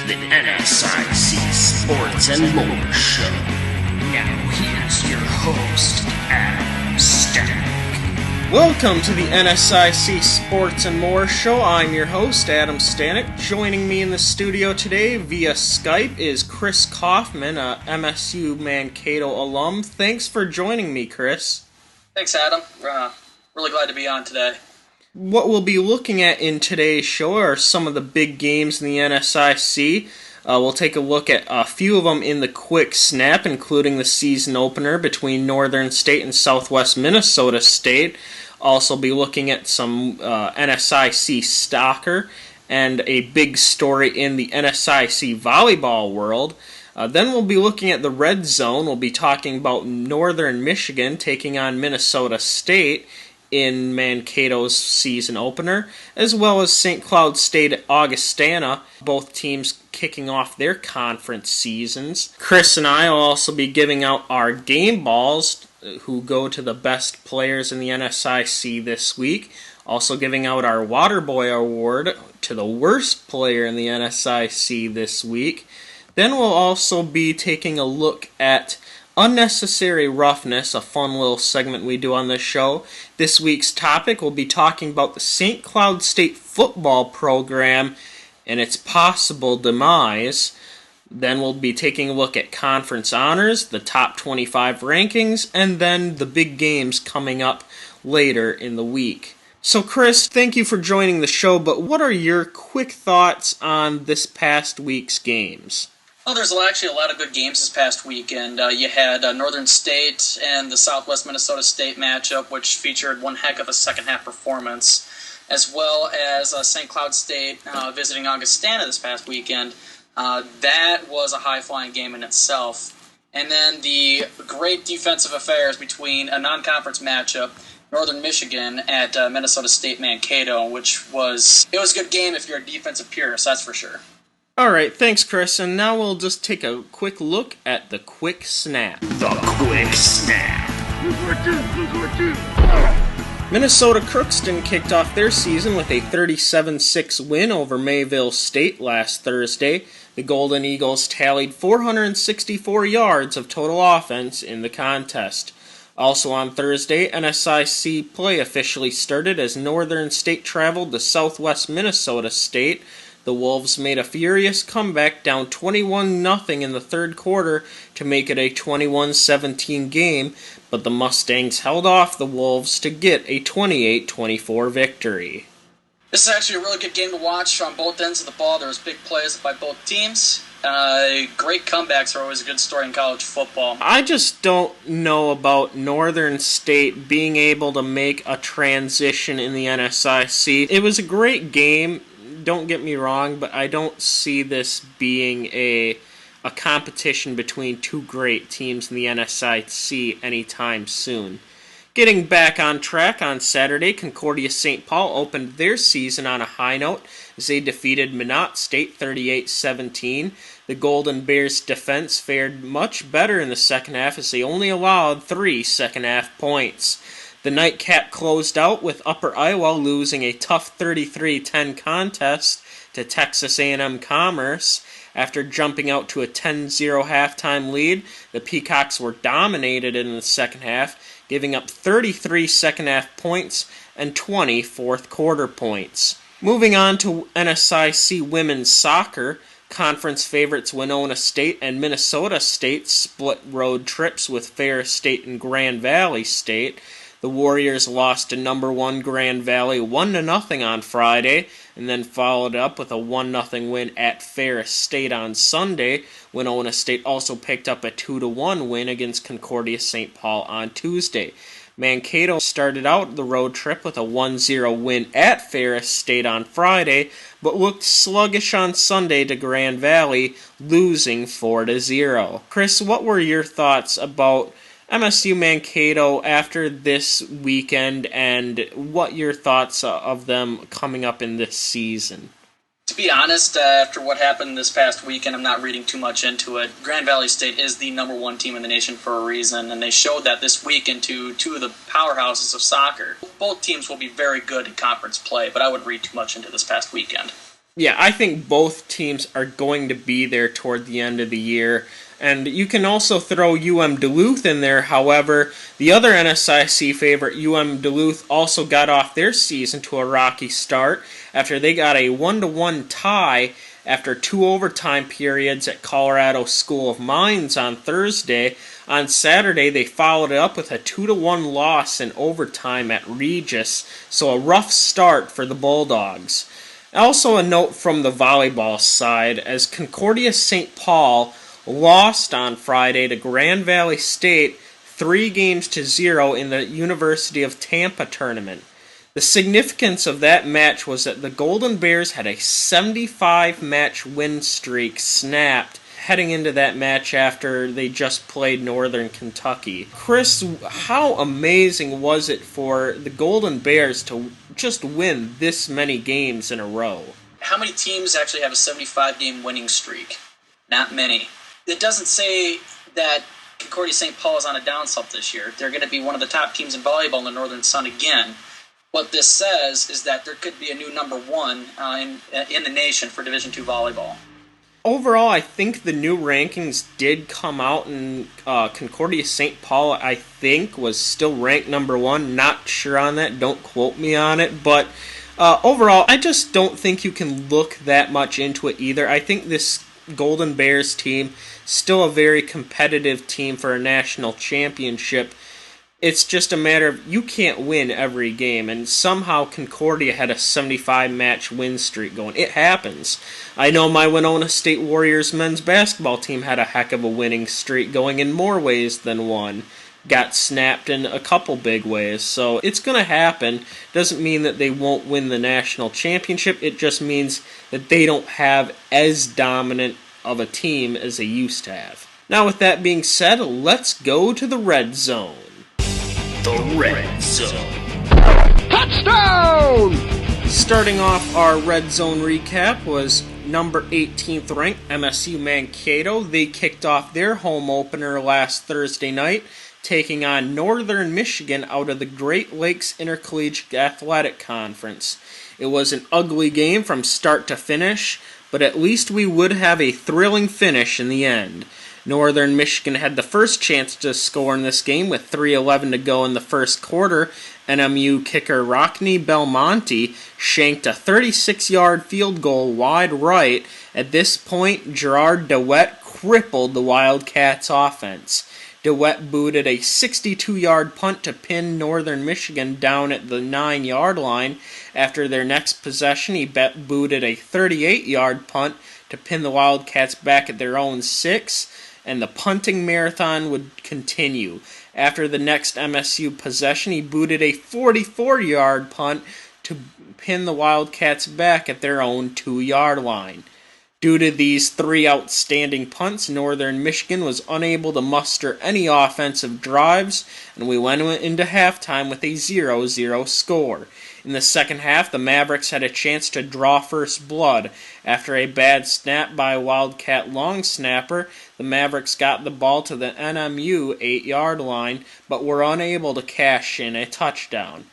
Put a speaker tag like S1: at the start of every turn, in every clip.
S1: the NSIC Sports and More Show. Now here's your host, Adam Stanek.
S2: Welcome to the NSIC Sports and More Show. I'm your host, Adam Stanek. Joining me in the studio today via Skype is Chris Kaufman, a MSU-Mankato alum. Thanks for joining me, Chris.
S3: Thanks, Adam. Really glad to be on today.
S2: What we'll be looking at in today's show are some of the big games in the NSIC. We'll take a look at a few of them in the quick snap, including the season opener between Northern State and Southwest Minnesota State. Also be looking at some NSIC soccer and a big story in the NSIC volleyball world. Then we'll be looking at the red zone. We'll be talking about Northern Michigan taking on Minnesota State in Mankato's season opener, as well as St. Cloud State Augustana, both teams kicking off their conference seasons. Chris and I will also be giving out our game balls who go to the best players in the NSIC this week. Also giving out our Waterboy Award to the worst player in the NSIC this week. Then we'll also be taking a look at Unnecessary Roughness, a fun little segment we do on this show. This week's topic, we'll be talking about the St. Cloud State football program and its possible demise. Then we'll be taking a look at conference honors, the top 25 rankings, and then the big games coming up later in the week. So Chris, thank you for joining the show, but what are your quick thoughts on this past week's games?
S3: Well, there's actually a lot of good games this past weekend. You had Northern State and the Southwest Minnesota State matchup, which featured one heck of a second-half performance, as well as St. Cloud State visiting Augustana this past weekend. That was a high-flying game in itself. And then the great defensive affairs between a non-conference matchup, Northern Michigan at Minnesota State Mankato, which was a good game if you're a defensive purist, that's for sure.
S2: Alright, thanks Chris, and now we'll just take a quick look at the quick snap.
S1: The Quick Snap.
S2: Minnesota Crookston kicked off their season with a 37-6 win over Mayville State last Thursday. The Golden Eagles tallied 464 yards of total offense in the contest. Also on Thursday, NSIC play officially started as Northern State traveled to Southwest Minnesota State. The Wolves made a furious comeback down 21-0 in the third quarter to make it a 21-17 game, but the Mustangs held off the Wolves to get a 28-24 victory.
S3: This is actually a really good game to watch on both ends of the ball. There was big plays by both teams. Great comebacks are always a good story in college football.
S2: I just don't know about Northern State being able to make a transition in the NSIC. It was a great game. Don't get me wrong, but I don't see this being a competition between two great teams in the NSIC anytime soon. Getting back on track on Saturday, Concordia-St. opened their season on a high note as they defeated Minot State 38-17. The Golden Bears' defense fared much better in the second half as they only allowed 3 second-half points. The nightcap closed out with Upper Iowa losing a tough 33-10 contest to Texas A&M Commerce. After jumping out to a 10-0 halftime lead, the Peacocks were dominated in the second half, giving up 33 second-half points and 20 fourth-quarter points. Moving on to NSIC women's soccer, conference favorites Winona State and Minnesota State split road trips with Ferris State and Grand Valley State. The Warriors lost to number 1 Grand Valley 1-0 on Friday, and then followed up with a 1-0 win at Ferris State on Sunday. Winona State also picked up a 2-1 win against Concordia-St. on Tuesday. Mankato started out the road trip with a 1-0 win at Ferris State on Friday, but looked sluggish on Sunday to Grand Valley, losing 4-0. Chris, what were your thoughts about MSU-Mankato after this weekend, and what your thoughts of them coming up in this season?
S3: To be honest, after what happened this past weekend, I'm not reading too much into it. Grand Valley State is the number 1 team in the nation for a reason, and they showed that this weekend to two of the powerhouses of soccer. Both teams will be very good in conference play, but I wouldn't read too much into this past weekend.
S2: Yeah, I think both teams are going to be there toward the end of the year. And you can also throw UM-Duluth in there. However, the other NSIC favorite, UM-Duluth, also got off their season to a rocky start after they got a 1-1 tie after 2 overtime periods at Colorado School of Mines on Thursday. On Saturday, they followed it up with a 2-1 loss in overtime at Regis, so a rough start for the Bulldogs. Also a note from the volleyball side, as Concordia-St. Paul lost on Friday to Grand Valley State 3-0 in the University of Tampa tournament. The significance of that match was that the Golden Bears had a 75-match win streak snapped heading into that match after they just played Northern Kentucky. Chris, how amazing was it for the Golden Bears to just win this many games in a row?
S3: How many teams actually have a 75-game winning streak? Not many. It doesn't say that Concordia-St. Paul is on a downslope this year. They're going to be one of the top teams in volleyball in the Northern Sun again. What this says is that there could be a new number one in the nation for Division II volleyball.
S2: Overall, I think the new rankings did come out, and Concordia-St. Paul, I think, was still ranked number 1. Not sure on that. Don't quote me on it. But overall, I just don't think you can look that much into it either. I think this Golden Bears team still a very competitive team for a national championship. It's just a matter of you can't win every game, and somehow Concordia had a 75-match win streak going. It happens. I know my Winona State Warriors men's basketball team had a heck of a winning streak going in more ways than one. Got snapped in a couple big ways, so it's going to happen. Doesn't mean that they won't win the national championship. It just means that they don't have as dominant of a team as they used to have. Now, with that being said, let's go to the red zone.
S1: The Red Zone.
S4: Touchdown!
S2: Starting off our red zone recap was number 18th ranked MSU-Mankato. They kicked off their home opener last Thursday night, taking on Northern Michigan out of the Great Lakes Intercollegiate Athletic Conference. It was an ugly game from start to finish, but at least we would have a thrilling finish in the end. Northern Michigan had the first chance to score in this game with 3:11 to go in the first quarter. NMU kicker Rockne Belmonte shanked a 36-yard field goal wide right. At this point, Gerard DeWitt crippled the Wildcats' offense. DeWitt booted a 62-yard punt to pin Northern Michigan down at the 9-yard line. After their next possession, he booted a 38-yard punt to pin the Wildcats back at their own 6. And the punting marathon would continue. After the next MSU possession, he booted a 44-yard punt to pin the Wildcats back at their own 2-yard line. Due to these 3 outstanding punts, Northern Michigan was unable to muster any offensive drives, and we went into halftime with a 0-0 score. In the second half, the Mavericks had a chance to draw first blood. After a bad snap by a Wildcat long snapper, the Mavericks got the ball to the NMU 8-yard line, but were unable to cash in a touchdown.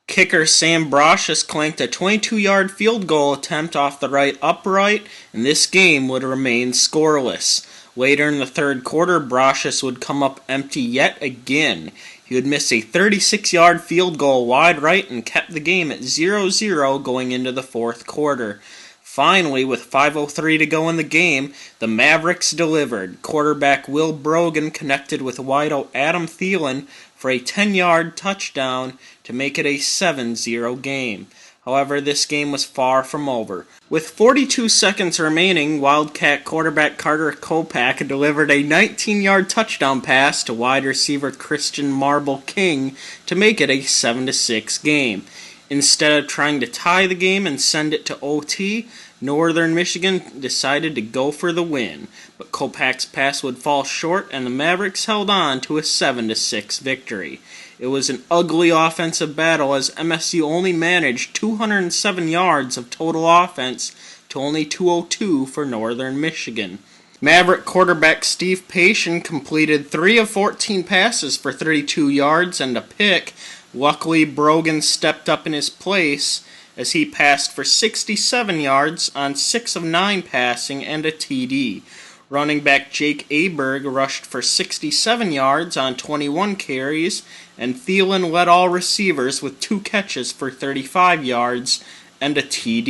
S2: Kicker Sam Brocious clanked a 22-yard field goal attempt off the right upright, and this game would remain scoreless. Later in the third quarter, Brocious would come up empty yet again. He would miss a 36-yard field goal wide right and kept the game at 0-0 going into the fourth quarter. Finally, with 5:03 to go in the game, the Mavericks delivered. Quarterback Will Brogan connected with wideout Adam Thielen for a 10-yard touchdown to make it a 7-0 game. However, this game was far from over. With 42 seconds remaining, Wildcat quarterback Carter Kopak delivered a 19-yard touchdown pass to wide receiver Christian Marble King to make it a 7-6 game. Instead of trying to tie the game and send it to OT, Northern Michigan decided to go for the win, but Kopak's pass would fall short and the Mavericks held on to a 7-6 victory. It was an ugly offensive battle as MSU only managed 207 yards of total offense to only 202 for Northern Michigan. Maverick quarterback Steve Pation completed 3 of 14 passes for 32 yards and a pick. Luckily, Brogan stepped up in his place as he passed for 67 yards on 6 of 9 passing and a TD. Running back Jake Aberg rushed for 67 yards on 21 carries, and Thielen led all receivers with 2 catches for 35 yards and a TD.